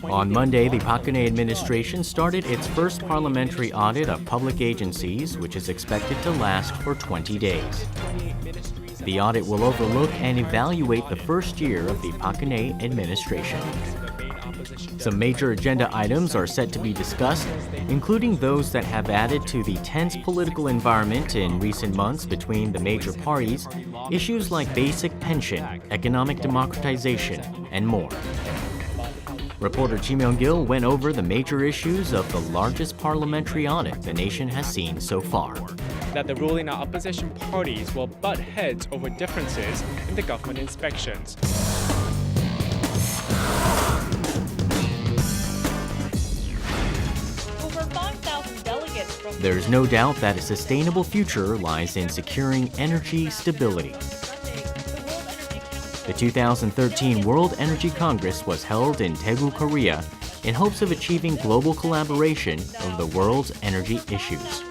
On Monday, the Park Geun-hye administration started its first parliamentary audit of public agencies, which is expected to last for 20 days. The audit will overlook and evaluate the first year of the Park Geun-hye administration. Some major agenda items are set to be discussed, including those that have added to the tense political environment in recent months between the major parties, issues like basic pension, economic democratization, and more. Reporter Ji Myung-kil went over the major issues of the largest parliamentary audit the nation has seen so far. That the ruling and opposition parties will butt heads over differences in the government inspections. There is no doubt that a sustainable future lies in securing energy stability. The 2013 World Energy Congress was held in Daegu, Korea, in hopes of achieving global collaboration over the world's energy issues.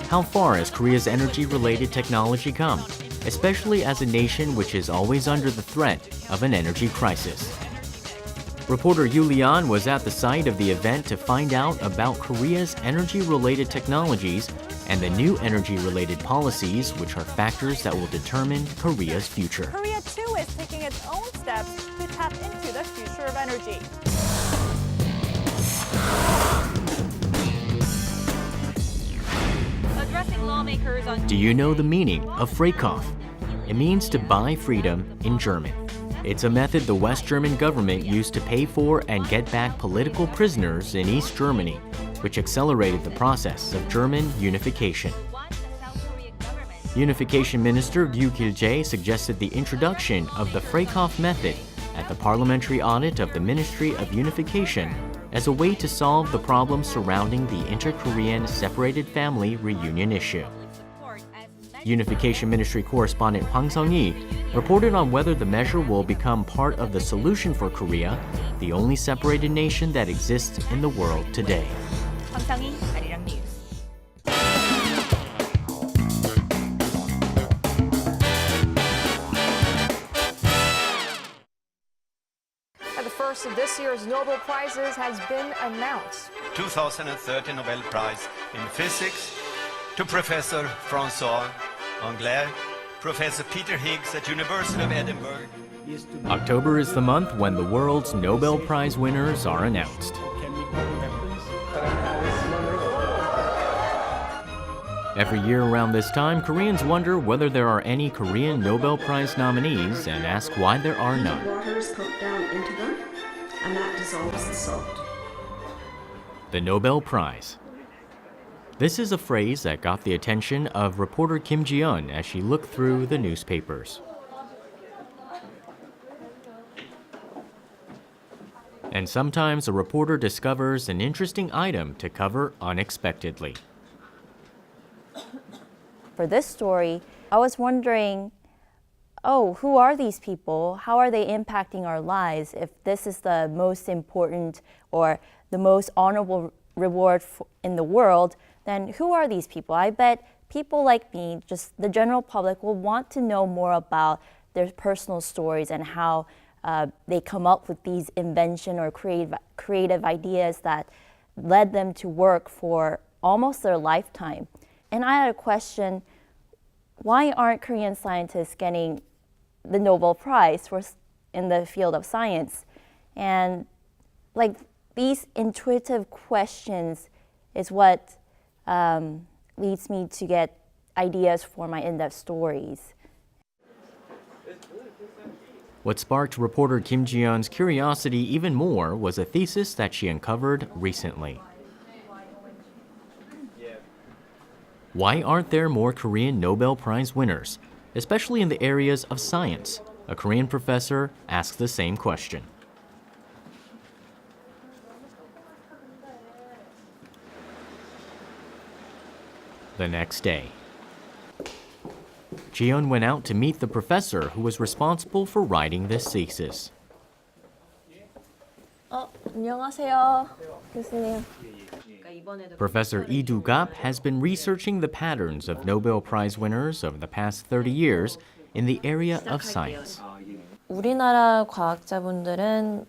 How far has Korea's energy-related technology come, especially as a nation which is always under the threat of an energy crisis? Reporter Yoo Lee-an was at the site of the event to find out about Korea's energy-related technologies and the new energy-related policies, which are factors that will determine Korea's future. Korea, too, is taking its own steps to tap into the future of energy. Addressing lawmakers on... Do you know the meaning of Freikauf? It means to buy freedom in German. It's a method the West German government used to pay for and get back political prisoners in East Germany, which accelerated the process of German unification. Unification Minister Yoo Kil-jae suggested the introduction of the Freikauf method at the parliamentary audit of the Ministry of Unification as a way to solve the problems surrounding the inter-Korean separated family reunion issue. Unification Ministry correspondent Hwang Sung-hee reported on whether the measure will become part of the solution for Korea, the only separated nation that exists in the world today. Hwang Sung-hee, Arirang News. The first of this year's Nobel Prizes has been announced. 2013 Nobel Prize in Physics to Professor François Anglais, Professor Peter Higgs at University of Edinburgh. October is the month when the world's Nobel Prize winners are announced. Every year around this time, Koreans wonder whether there are any Korean Nobel Prize nominees and ask why there are none. Water is put down into them, and that dissolves the salt. The Nobel Prize. This is a phrase that got the attention of reporter Kim Ji-yeon as she looked through the newspapers. And sometimes a reporter discovers an interesting item to cover unexpectedly. For this story, I was wondering, who are these people? How are they impacting our lives? If this is the most important or the most honorable reward in the world, then who are these people? I bet people like me, just the general public, will want to know more about their personal stories and how they come up with these invention or creative ideas that led them to work for almost their lifetime. And I had a question, why aren't Korean scientists getting the Nobel Prize in the field of science? And these intuitive questions is what leads me to get ideas for my in-depth stories. What sparked reporter Kim Ji-yeon's curiosity even more was a thesis that she uncovered recently. Why aren't there more Korean Nobel Prize winners, especially in the areas of science? A Korean professor asked the same question. The next day, Ji-yeon went out to meet the professor who was responsible for writing this thesis. 안녕하세요, 교수님. Professor Lee Do-gap has been researching the patterns of Nobel Prize winners over the past 30 years in the area of science. 우리나라 과학자분들은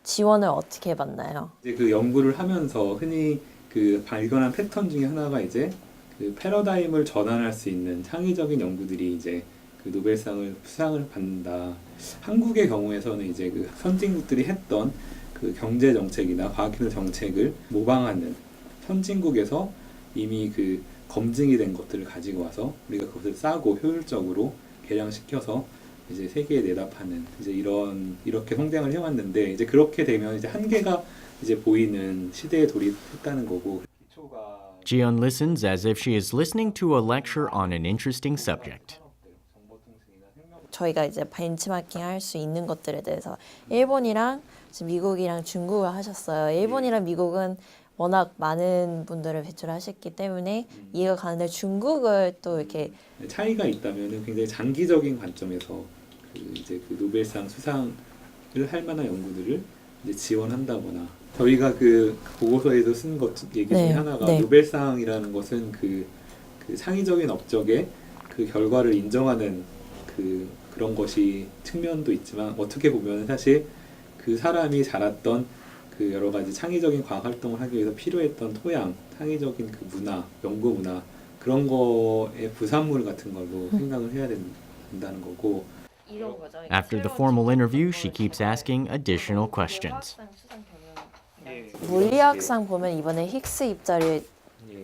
지원을 어떻게 받나요? 이제 그 연구를 하면서 흔히 그 발견한 패턴 중에 하나가 이제 그 패러다임을 전환할 수 있는 창의적인 연구들이 이제 그 노벨상을 수상을 받는다. 한국의 경우에서는 이제 그 선진국들이 했던 그 경제 정책이나 과학기술 정책을 모방하는 선진국에서 이미 그 검증이 된 것들을 가지고 와서 우리가 그것을 싸고 효율적으로 개량시켜서 이제 세계에 내다파는 이제 이렇게 성장을 해왔는데 이제 그렇게 되면 이제 한계가 이제 보이는 시대에 돌입했다는 거고. Ji-yeon listens as if she is listening to a lecture on an interesting subject. 저희가 이제 벤치마킹 할 수 있는 것들에 대해서 일본이랑 지금 미국이랑 중국을 하셨어요. 일본이랑 미국은 워낙 많은 분들을 배출하셨기 때문에 이해가 가는데 중국을 또 이렇게 차이가 있다면 굉장히 장기적인 관점에서 이제 그 노벨상 수상을 할 만한 연구들을 이제 지원한다거나 저희가 그 보고서에서 쓴 것 얘기 중에 하나가 노벨상이라는 것은 그 창의적인 업적의 그 결과를 인정하는 그런 것이 측면도 있지만 어떻게 보면 사실 그 사람이 자랐던 그 여러 가지 창의적인 과학 활동을 하기 위해서 필요했던 토양, 창의적인 그 문화, 연구 문화 그런 거의 부산물 같은 걸로 생각을 해야 된다는 거고. After the formal interview, she keeps asking additional questions. 물리학상 보면 이번에 힉스 입자를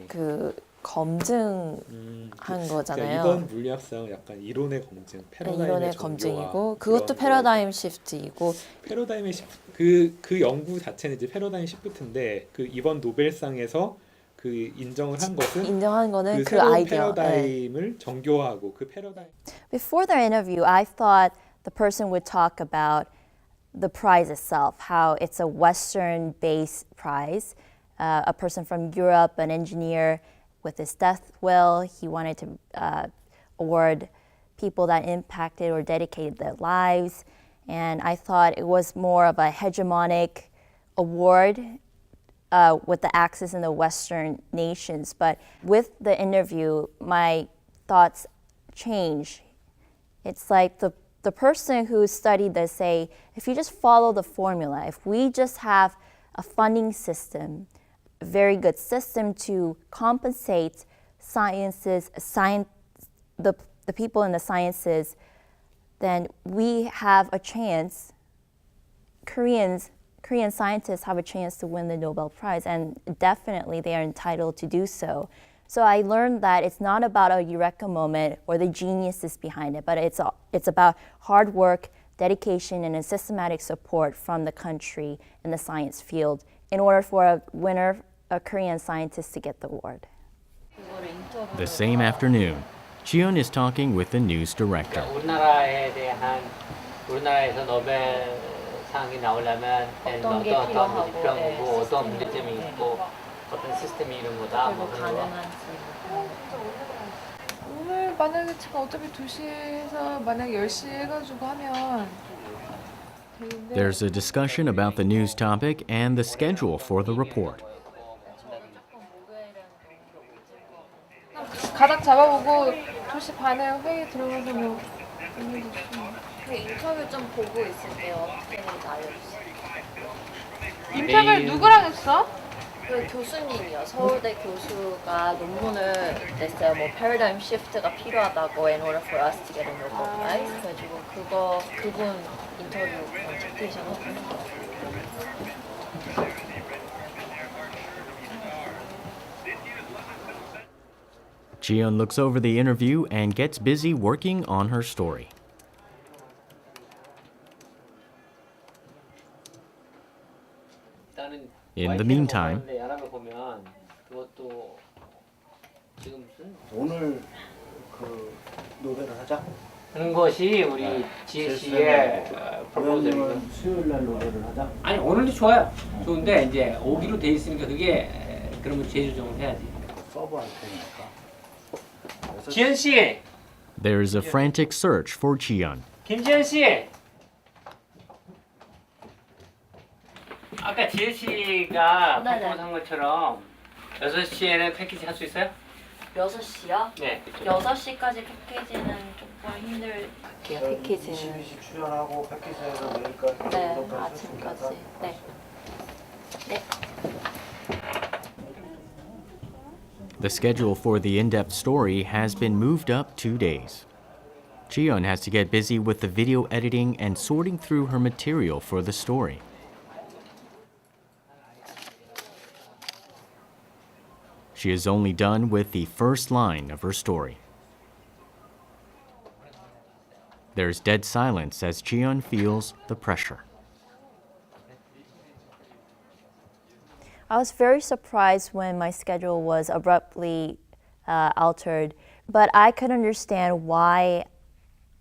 그 검증한 거잖아요. 이번 물리학상은 약간 이론의 검증, 패러다임의 검증이고 그것도 패러다임 시프트이고 패러다임의 그 연구 자체는 이제 패러다임 시프트인데 그 이번 노벨상에서 그 인정을 한 것은 인정한 거는 그 새로운 아이디어. 패러다임을 정교화하고 그 패러다임. Before their interview, I thought the person would talk about the prize itself, how it's a Western-based prize. A person from Europe, an engineer with his death will, he wanted to award people that impacted or dedicated their lives. And I thought it was more of a hegemonic award with the axis in the Western nations. But with the interview, my thoughts change. It's like the person who studied this say, if you just follow the formula, if we just have a funding system, a very good system to compensate the people in the sciences, then we have a chance, Korean scientists have a chance to win the Nobel Prize, and definitely they are entitled to do so. So I learned that it's not about a eureka moment or the geniuses behind it, but it's about hard work, dedication, and a systematic support from the country in the science field in order for a winner, a Korean scientist, to get the award. The same afternoon, Ji-yeon is talking with the news director. 우리나라에서 노벨상이 나오려면 어떤 필요하고 어떤 문제점이 있고 어떤 시스템이 이런 거다. 오늘 만약에 제가 어차피 2시에서 만약에 10시 해가지고 하면 되는데 There's a discussion about the news topic and the schedule for the report. 가닥 잡아보고 2시 반에 회의 들어가서 뭐 인터뷰 좀 보고 있을게요. 어떻게 되는지 알려주세요. 인터뷰를 누구랑 했어? 그 교수님이요. 서울대 교수가 논문을 냈어요. 뭐 패러다임 시프트가 필요하다고 in order for us to get a Nobel Prize. 그래가지고 그분 인터뷰 디테이션 했어요. Ji-yeon looks over the interview and gets busy working on her story. In the meantime, 오늘 그 노벨을 하자. 하는 것이 우리 지혜 씨의 프로포즈입니다. 수요일 날 노벨을 하자. 아니 오늘도 좋아요. 좋은데 이제 오기로 돼 있으니까 그게 그러면 재조정을 해야지. 서버할 테니까. 지현 씨, there is a frantic search for Ji-yeon. 김지현 씨. 아까 지혜 씨가 프로포즈 한 것처럼 6시에는 패키지 할 수 있어요? 6시요? 네. 6시까지 패키지는 조금 힘들게요. 패키지는. 22시 출연하고 패키지에서 내일까지 네, 오전까지 쓸수 있을까? 아침까지. 네. 네. The schedule for the in-depth story has been moved up 2 days. Ji-yeon has to get busy with the video editing and sorting through her material for the story. She is only done with the first line of her story. There's dead silence as Ji-yeon feels the pressure. I was very surprised when my schedule was abruptly altered, but I could understand why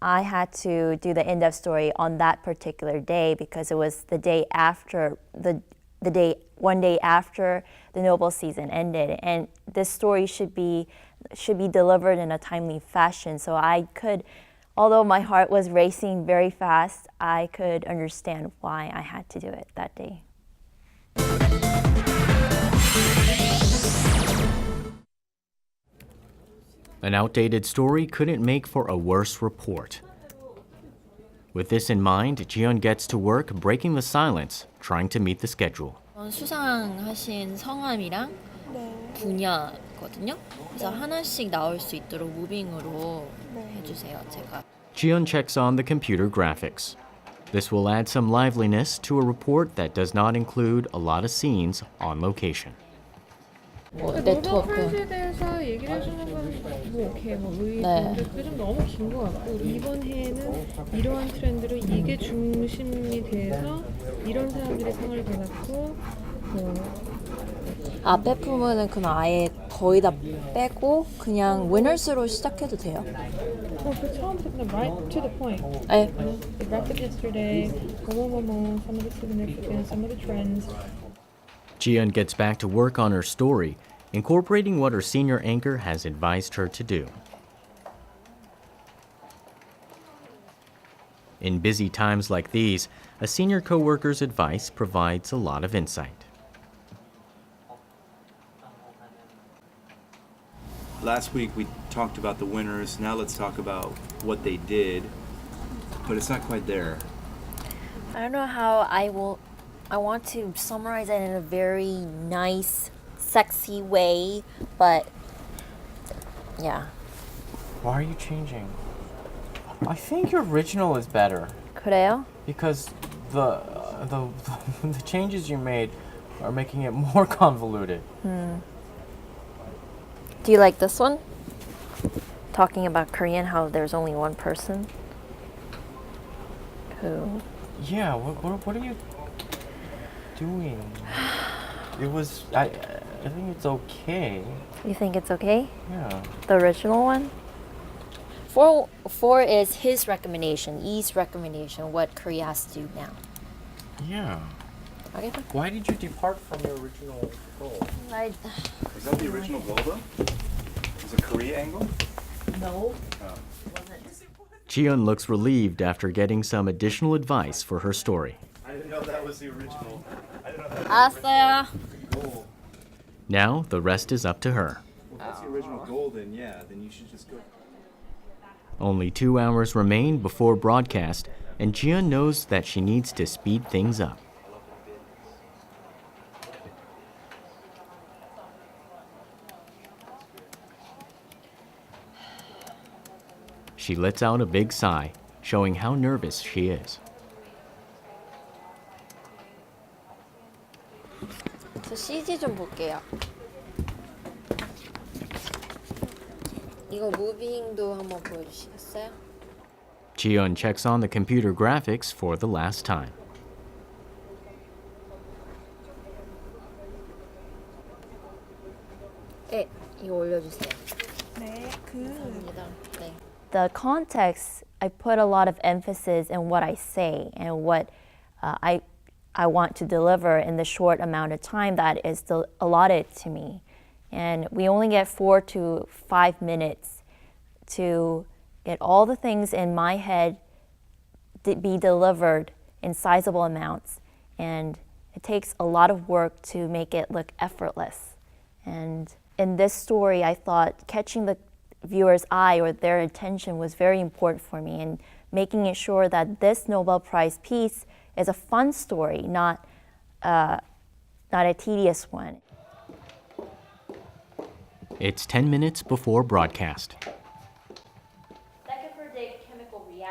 I had to do the in-depth story on that particular day because it was the day after one day after the Nobel season ended, and this story should be delivered in a timely fashion. So I could, although my heart was racing very fast, I could understand why I had to do it that day. An outdated story couldn't make for a worse report. With this in mind, Ji-yeon gets to work breaking the silence, trying to meet the schedule. 수상하신 성함이랑 분야거든요. 그래서 하나씩 나올 수 있도록 무빙으로 해주세요. 제가. Ji-yeon checks on the computer graphics. This will add some liveliness to a report that does not include a lot of scenes on location. 노벨 프라이즈에 대해서 얘기를 해주는 건 뭐 오케이 뭐 의의인데 그게 좀 너무 긴 것 같고 이번 해에는 이러한 트렌드로 이게 중심이 돼서 이런 사람들이 상을 받았고 앞에 부분은 그럼 아예 거의 다 빼고 그냥 winners로 시작해도 돼요. 그 처음부터 그냥 right to the point. 네. The breakfast yesterday, 뭐뭐뭐, some of the significance, some of the trends. Ji-yeon gets back to work on her story, incorporating what her senior anchor has advised her to do. In busy times like these, a senior coworker's advice provides a lot of insight. Last week we talked about the winners. Now let's talk about what they did. But it's not quite there. I don't know how I want to summarize it in a very nice, sexy way, but yeah. Why are you changing? I think your original is better. 그래요? Because the changes you made are making it more convoluted. Do you like this one? Talking about Korean, how there's only one person who... Yeah, what are you doing? It was, I think it's okay. You think it's okay? Yeah. The original one? Four is his recommendation, E's recommendation, what Korea has to do now. Yeah. Okay. Why did you depart from your original goal? Was that the original goal though? Was it Korea angle? No. Oh. Ji-yeon looks relieved after getting some additional advice for her story. I didn't know that was the original. I didn't know that was 알았어요. the goal. Now, the rest is up to her. Well, if that's the original goal, then yeah, then you should just go. Only 2 hours remain before broadcast, and Ji-yeon knows that she needs to speed things up. She lets out a big sigh, showing how nervous she is. 저 CG 좀 볼게요. 이거 무빙도 한번 보여주시겠어요? Ji-yeon checks on the computer graphics for the last time. 네, 이거 올려주세요. 네, 감사합니다. 네. The context, I put a lot of emphasis in what I say and what I want to deliver in the short amount of time that is allotted to me. And we only get 4 to 5 minutes to get all the things in my head to be delivered in sizable amounts. And it takes a lot of work to make it look effortless. And in this story, I thought catching the viewer's eye or their attention was very important for me, and making it sure that this Nobel Prize piece is a fun story, not a tedious one. It's 10 minutes before broadcast.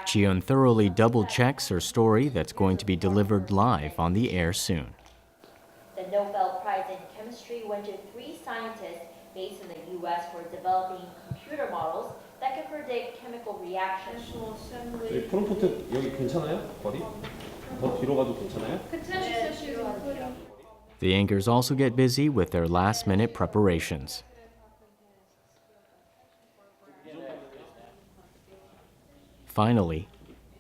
Ji-yeon thoroughly double-checks her story that's going to be delivered live on the air soon. The Nobel Prize in Chemistry went to 3 scientists based in the U.S. for developing computer models that can predict chemical reactions. 프롬프트 여기 괜찮아요? 거리? 더 뒤로 가도 괜찮아요? The anchors also get busy with their last-minute preparations. Finally,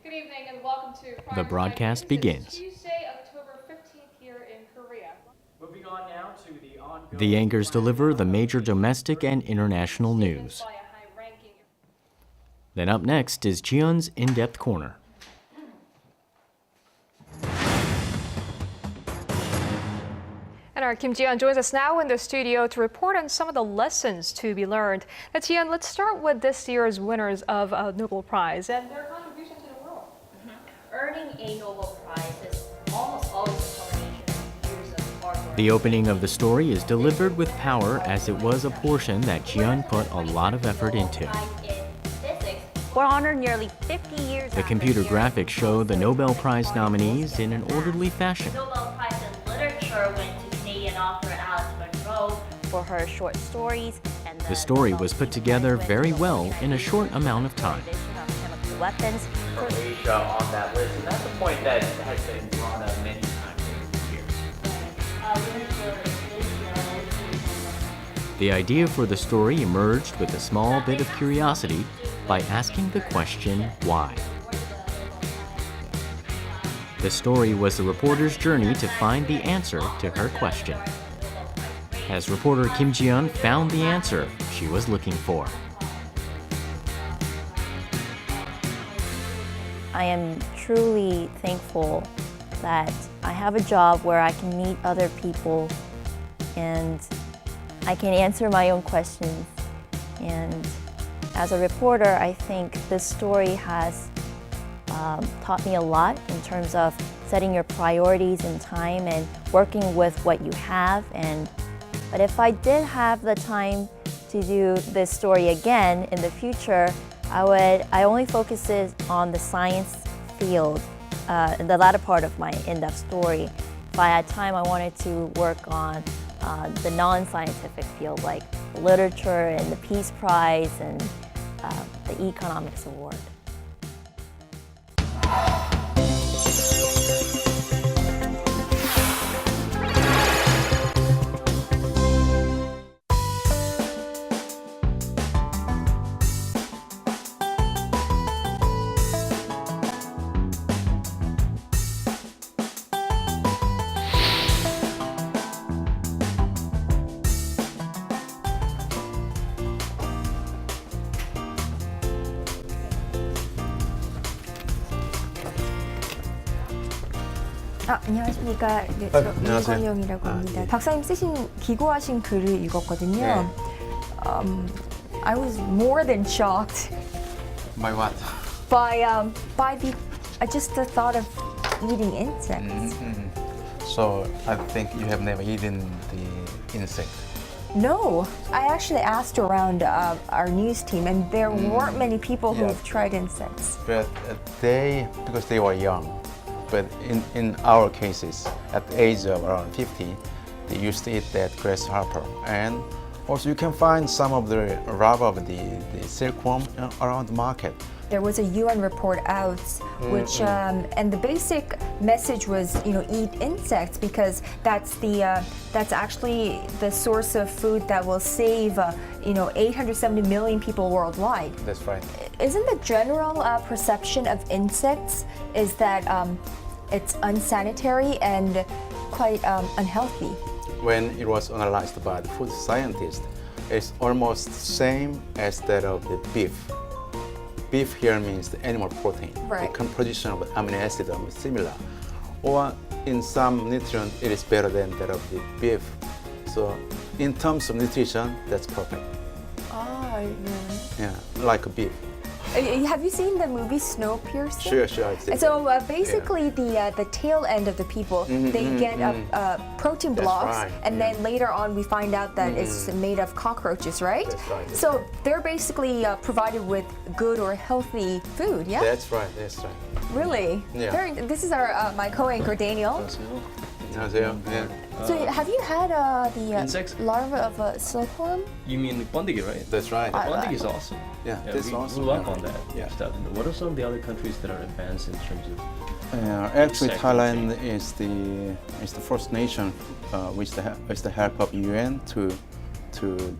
Good evening and welcome to the broadcast begins. Tuesday, October 15th here in Korea. Moving on now to the ongoing... The anchors deliver the major domestic and international news. Then up next is Ji-yeon's In-Depth Corner. And our Kim Ji-yeon joins us now in the studio to report on some of the lessons to be learned. Now, Ji-yeon, let's start with this year's winners of a Nobel Prize and their contribution to the world. Earning a Nobel Prize is almost always a combination of years of hard work. The opening of the story is delivered with power, as it was a portion that Ji-yeon put a lot of effort into. We're honored nearly 50 years The computer graphics show the Nobel Prize nominees in an orderly fashion. Nobel Prize in Literature went to Canadian author Alice Munro for her short stories. And The story was put together very well in a short amount of time. Chemical weapons. Asia on that list, and that's a point that has been brought up many times over the years. The idea for the story emerged with a small bit of curiosity by asking the question, why? The story was the reporter's journey to find the answer to her question. As reporter Kim Ji-yeon found the answer she was looking for. I am truly thankful that I have a job where I can meet other people and I can answer my own questions. And as a reporter, I think this story has taught me a lot in terms of setting your priorities in time and working with what you have. But if I did have the time to do this story again in the future, I only focus on the science field in the latter part of my in-depth story. If I had time, I wanted to work on the non-scientific field, like literature and the Peace Prize and the Economics Award. 안녕하십니까. 네, 저 이건영이라고 합니다. 박사님 쓰신 기고하신 글을 읽었거든요. I was more than shocked. By what? By just the thought of eating insects. So I think you have never eaten the insect. No, I actually asked around our news team, and there weren't many people who've tried insects. But because they were young. But in our cases, at the age of around 50, they used to eat that grasshopper. And also you can find some of the larvae of the silkworm around the market. There was a UN report out, which and the basic message was, eat insects because that's actually the source of food that will save 870 million people worldwide. That's right. Isn't the general perception of insects is that it's unsanitary and quite unhealthy? When it was analyzed by the food scientists, it's almost the same as that of the beef. Beef here means the animal protein. Right. The composition of amino acid are similar. Or in some nutrients, it is better than that of the beef. So in terms of nutrition, that's perfect. Ah, Yeah, like a beef. Have you seen the movie Snowpiercer? Sure, I've seen So basically, the tail end of the people, they get protein That's blocks, right, and then later on we find out that it's made of cockroaches, right? That's right. So they're basically provided with good or healthy food, yeah? That's right. Really? Yeah. This is our my co-anchor Daniel. 안녕하세요. Yeah. So have you had the Insects? larva of a silkworm? You mean Bundigi, right? That's right. Bundigi is awesome. Yeah, that's we awesome. grew up on that Yeah. stuff. What are some of the other countries that are advanced in terms of? Actually, insect Thailand is the first nation with the help of UN to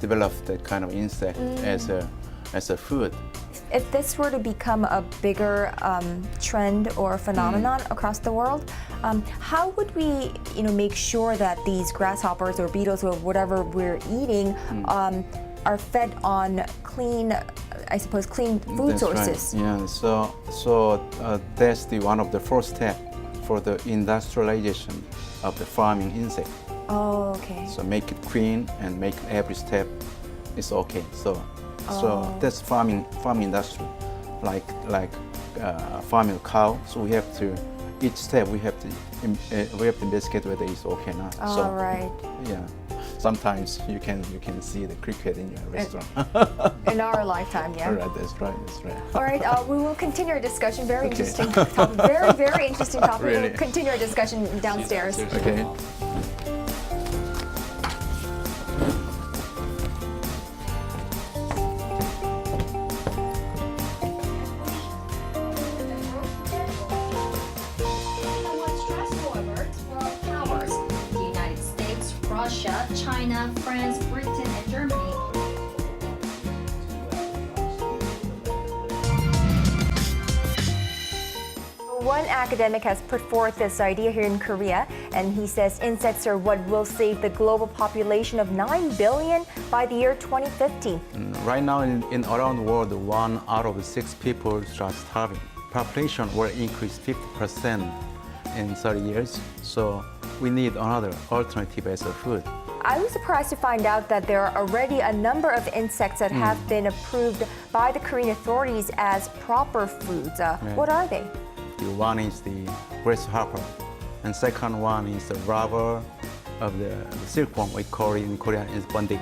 develop that kind of insect as a food. If this were to become a bigger trend or phenomenon across the world, how would we, make sure that these grasshoppers or beetles or whatever we're eating are fed on clean, I suppose, clean food That's sources? Right. Yeah. So that's one of the first step for the industrialization of the farming insect. Oh, okay. So make it clean and make every step is okay. So that's farming industry, like farming a cow. So we have to each step we have to investigate whether it's okay or not. All so, right. Yeah. Sometimes you can see the cricket in your restaurant. In our lifetime, yeah. All right, that's right. All right, we will continue our discussion. Very interesting topic. Very, very interesting topic. Really? We'll continue our discussion downstairs. Okay. Russia, China, France, Britain, and Germany. One academic has put forth this idea here in Korea, and he says insects are what will save the global population of 9 billion by the year 2050. Right now, in around the world, 1 out of 6 people start starving. Population will increase 50% in 30 years, so we need another alternative as a food. I was surprised to find out that there are already a number of insects that have been approved by the Korean authorities as proper foods. What are they? One is the grasshopper, and second one is the larva of the silkworm. We call it in Korean is bundigi.